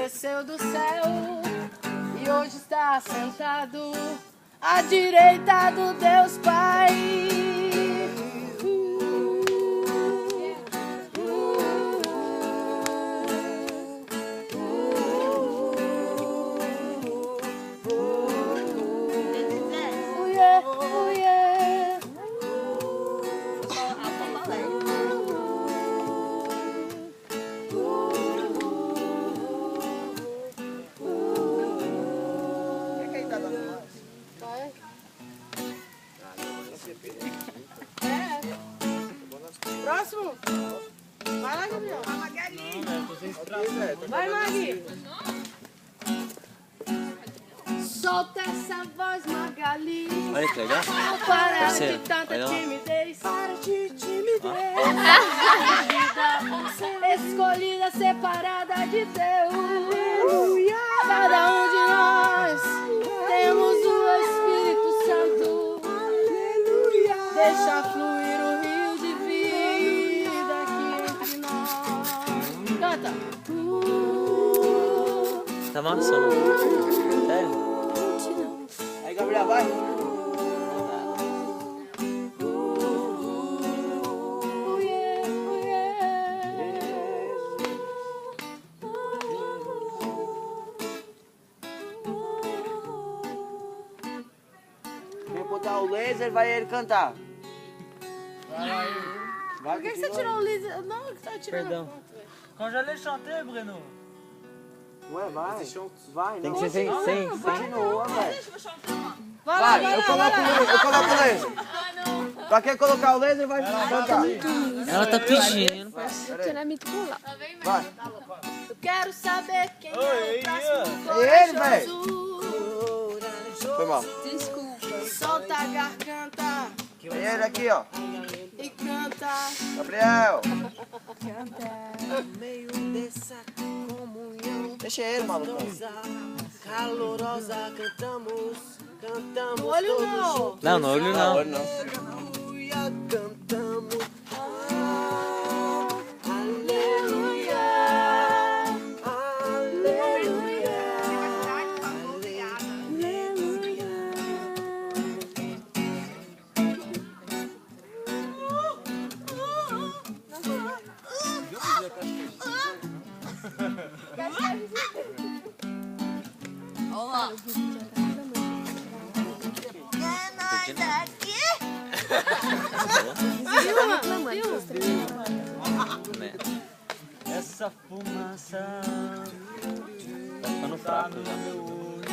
desceu do céu e hoje está sentado à direita do Deus Pai. Próximo? Vai lá, Gabriel. Vai, Magui. Solta essa voz, Magali. Olha que legal. Para de tanta timidez. Para de timidez. Escolhida, separada de Deus. Cada um de nós temos o Espírito Santo. Deixa fluir o rio de vida aqui entre nós. Canta. Tá amassando. Sério? Aí, Gabriel, vai. Quem botar o laser, vai ele cantar. Por que você tirou o laser? Não, que você tá tirando. Perdão. Quand j'allais chanter, Bruno. Ué, vai. Vai, Tem não. que ser sem. Continua, velho. Vai lá, Vai, vai eu lá, coloco vai lá. o laser. Pra quem colocar o laser, vai cantar. Ela tá pedindo. Peraí. Vai. Eu quero saber quem é o próximo É ele, velho. corajoso. Foi mal. Solta a garganta Tem ele aqui, ó. e canta. Gabriel. No meio dessa comunhão Deixa ele, maluco. calorosa, cantamos No olho todos não. juntos. Não, no olho não. Aleluia, cantamos. Aleluia. Aleluia. Essa fumaça Tá ficando tá fraco no já. meu olho.